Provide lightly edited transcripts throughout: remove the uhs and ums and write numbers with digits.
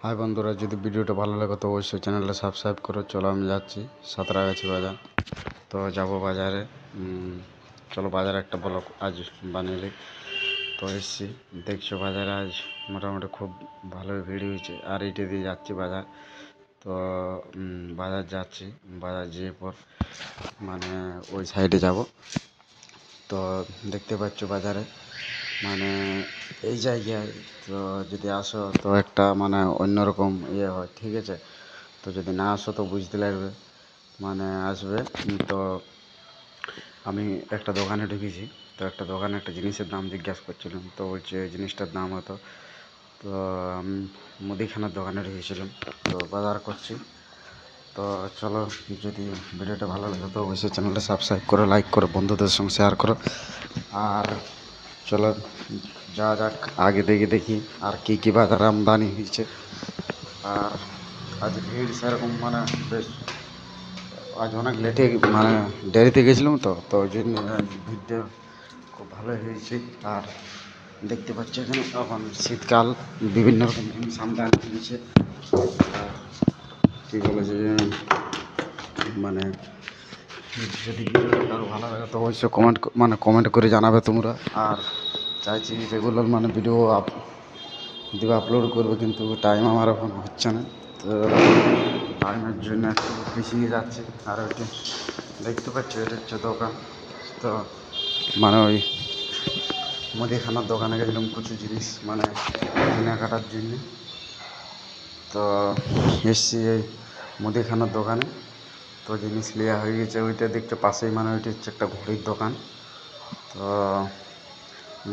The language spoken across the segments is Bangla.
হাই বন্ধুরা, যদি ভিডিওটা ভালো লাগে তো অবশ্যই চ্যানেলটা সাবস্ক্রাইব করো। চলো আমি যাচ্ছি সাঁতরাগাছি বাজার। তো যাব বাজারে। চলো বাজারে একটা ব্লগ আজ বানিয়ে। তো এসছি, দেখছো বাজারে আজ মোটামুটি খুব ভালোই ভিড় হয়েছে। আর এইটা দিয়ে যাচ্ছি বাজার। তো বাজার যাচ্ছি, বাজার যেয়ে পর মানে ওই সাইডে যাব। তো দেখতে পাচ্ছ বাজারে মানে এই জায়গায় তো যদি আসো তো একটা মানে অন্যরকম ইয়ে হয়, ঠিক আছে। তো যদি না আসো তো বুঝতে লাগবে, মানে আসবে। তো আমি একটা দোকানে ঢুকেছি। তো একটা দোকানে একটা জিনিসের দাম জিজ্ঞাসা করছিলাম, তো বলছে ওই জিনিসটার দাম হতো। তো আমি মুদিখানার দোকানে ঢুকেছিলাম, তো বাজার করছি। তো চলো, যদি ভিডিওটা ভালো লাগে তো অবশ্যই চ্যানেলটা সাবস্ক্রাইব করো, লাইক করো, বন্ধুদের সঙ্গে শেয়ার করো। আর চলো যাওয়া যাক, আগে দেখি আর কী বাজার আমদানি হয়েছে। আর আজ ভিড় সেরকম মানে বেশ, আজ অনেক লেটে মানে দেরিতে গেছিলাম। তো ওই জন্য ভিড়টা খুব ভালোই হয়েছে। আর দেখতে পাচ্ছি এখানে এখন শীতকাল, বিভিন্ন রকম জিনিস আমদানি হয়েছে। আর কী বলেছে যে মানে যদি ভিডিওটা কারো ভালো লাগে তো অবশ্যই কমেন্ট করে জানাবে তোমরা। আর চাইছি রেগুলার মানে ভিডিও আপলোড করবো, কিন্তু টাইম আমার এখন হচ্ছে না। তো টাইমের জন্য একটু পিছিয়ে যাচ্ছে। আর ওইটা দেখতে পাচ্ছি, এটা হচ্ছে দোকান। তো মানে ওই মুদিখানার দোকানে গেছিলাম কিছু জিনিস মানে কেনাকাটার জন্য। তো এসছি এই মুদিখানার দোকানে। তো জিনিস নেওয়া হয়ে গেছে। ওইটা দেখতে পাশেই মানে ওইটা হচ্ছে একটা ঘড়ির দোকান। তো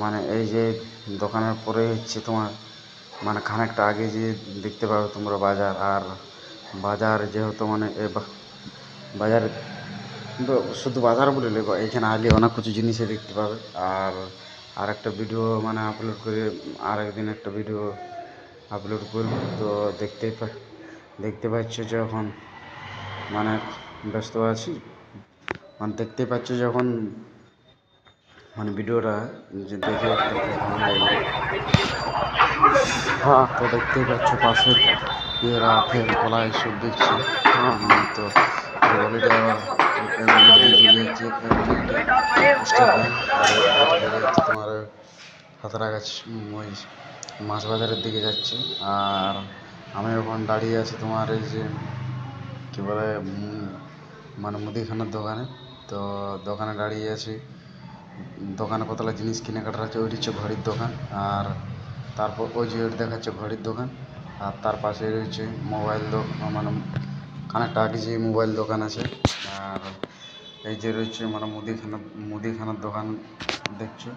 মানে এই যে দোকানের পরে হচ্ছে তোমার মানে খানিকটা আগে যে দেখতে পাবে তোমরা বাজার। আর বাজার যেহেতু মানে বাজার শুধু বাজার বলে নেবো, এখানে আগে অনেক কিছু জিনিসই দেখতে পাবে। আর একটা ভিডিও মানে আপলোড করে আর একদিন একটা ভিডিও আপলোড করব। তো দেখতে পাচ্ছ যখন মানে ব্যস্ত আছি, মানে দেখতে পাচ্ছ যখন মানে ভিডিওটা যে দেখে একটা খুব ভালো লাগবে। হ্যাঁ, তো দেখতেই পাচ্ছ পাশে এরা আপেল কলা এইসব দেখছি। হ্যাঁ, তো ওয়ালেটে আবার ওয়ালেট দিয়ে চলে যাচ্ছে স্টেট ব্যাঙ্ক। আর ওইটা লেগে যাচ্ছে তোমার সাঁতরাগাছি ওই মাছ বাজারের দিকে যাচ্ছি। আর আমি এখন দাঁড়িয়ে আছি তোমার এই যে কী বলে মানে মুদিখানার দোকানে। তো দোকানে দাঁড়িয়ে আছি, দোকানে কতগুলো জিনিস কেনাকাটার আছে। ওইটি হচ্ছে ঘড়ির দোকান। আর তারপর ওই যে ওইটা দেখাচ্ছে ঘড়ির দোকান। আর তার পাশে রয়েছে মোবাইল দোকান, মানে খানিকটা আগে যে মোবাইল দোকান আছে। আর এই যে রয়েছে মানে মুদিখানার দোকান দেখছো।